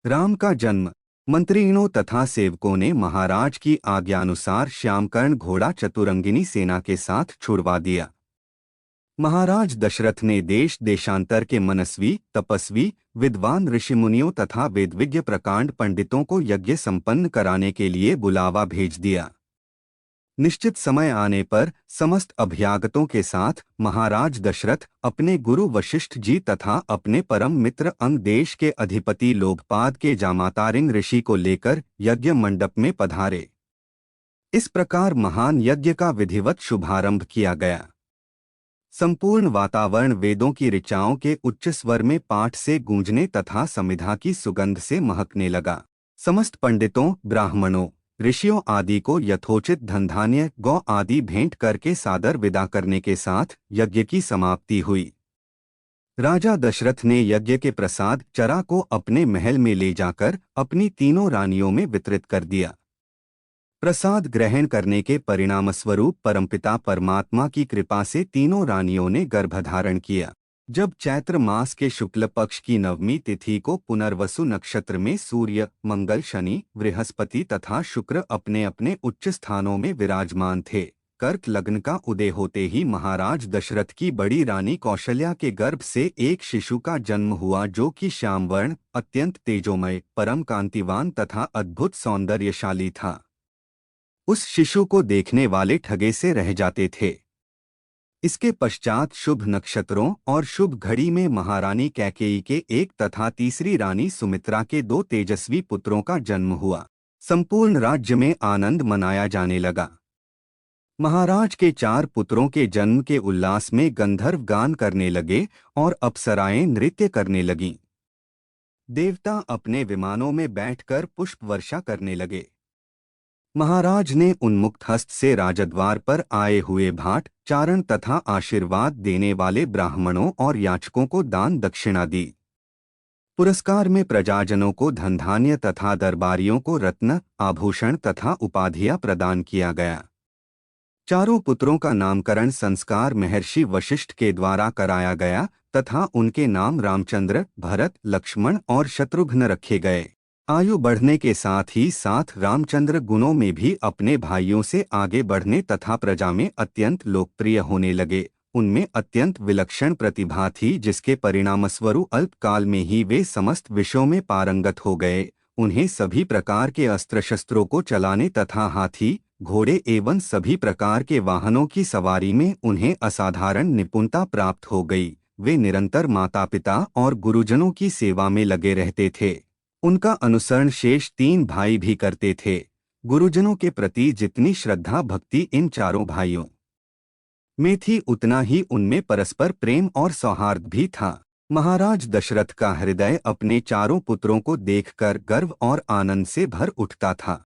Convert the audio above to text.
राम का जन्म। मंत्रियों तथा सेवकों ने महाराज की आज्ञानुसार श्यामकर्ण घोड़ा चतुरंगिनी सेना के साथ छुड़वा दिया। महाराज दशरथ ने देश देशांतर के मनस्वी, तपस्वी, विद्वान ऋषिमुनियों तथा वेदविज्ञ प्रकांड पंडितों को यज्ञ संपन्न कराने के लिए बुलावा भेज दिया। निश्चित समय आने पर समस्त अभ्यागतों के साथ महाराज दशरथ अपने गुरु वशिष्ठ जी तथा अपने परम मित्र अंग देश के अधिपति लोकपाद के जामातारिंग ऋषि को लेकर यज्ञ मंडप में पधारे। इस प्रकार महान यज्ञ का विधिवत शुभारंभ किया गया। संपूर्ण वातावरण वेदों की ऋचाओं के उच्च स्वर में पाठ से गूंजने तथा समिधा की सुगंध से महकने लगा। समस्त पंडितों, ब्राह्मणों, ऋषियों आदि को यथोचित धनधान्य, गौ आदि भेंट करके सादर विदा करने के साथ यज्ञ की समाप्ति हुई। राजा दशरथ ने यज्ञ के प्रसाद चरा को अपने महल में ले जाकर अपनी तीनों रानियों में वितरित कर दिया। प्रसाद ग्रहण करने के परिणामस्वरूप परमपिता परमात्मा की कृपा से तीनों रानियों ने गर्भधारण किया। जब चैत्र मास के शुक्ल पक्ष की नवमी तिथि को पुनर्वसु नक्षत्र में सूर्य, मंगल, शनि, बृहस्पति तथा शुक्र अपने अपने उच्च स्थानों में विराजमान थे, कर्क लग्न का उदय होते ही महाराज दशरथ की बड़ी रानी कौशल्या के गर्भ से एक शिशु का जन्म हुआ, जो कि श्यामवर्ण, अत्यंत तेजोमय, परम कांतिवान तथा अद्भुत सौंदर्यशाली था। उस शिशु को देखने वाले ठगे से रह जाते थे। इसके पश्चात शुभ नक्षत्रों और शुभ घड़ी में महारानी कैकेयी के एक तथा तीसरी रानी सुमित्रा के दो तेजस्वी पुत्रों का जन्म हुआ। संपूर्ण राज्य में आनंद मनाया जाने लगा। महाराज के चार पुत्रों के जन्म के उल्लास में गंधर्व गान करने लगे और अप्सराएं नृत्य करने लगीं। देवता अपने विमानों में बैठकर पुष्प वर्षा करने लगे। महाराज ने उन्मुक्त हस्त से राजद्वार पर आए हुए भाट, चारण तथा आशीर्वाद देने वाले ब्राह्मणों और याचकों को दान दक्षिणा दी। पुरस्कार में प्रजाजनों को धनधान्य तथा दरबारियों को रत्न, आभूषण तथा उपाधियां प्रदान किया गया। चारों पुत्रों का नामकरण संस्कार महर्षि वशिष्ठ के द्वारा कराया गया तथा उनके नाम रामचंद्र, भरत, लक्ष्मण और शत्रुघ्न रखे गए। आयु बढ़ने के साथ ही साथ रामचंद्र गुणों में भी अपने भाइयों से आगे बढ़ने तथा प्रजा में अत्यंत लोकप्रिय होने लगे। उनमें अत्यंत विलक्षण प्रतिभा थी, जिसके परिणामस्वरूप अल्प काल में ही वे समस्त विषयों में पारंगत हो गए। उन्हें सभी प्रकार के अस्त्र शस्त्रों को चलाने तथा हाथी, घोड़े एवं सभी प्रकार के वाहनों की सवारी में उन्हें असाधारण निपुणता प्राप्त हो गई। वे निरंतर माता पिता और गुरुजनों की सेवा में लगे रहते थे। उनका अनुसरण शेष तीन भाई भी करते थे। गुरुजनों के प्रति जितनी श्रद्धा भक्ति इन चारों भाइयों में थी, उतना ही उनमें परस्पर प्रेम और सौहार्द भी था। महाराज दशरथ का हृदय अपने चारों पुत्रों को देखकर गर्व और आनंद से भर उठता था।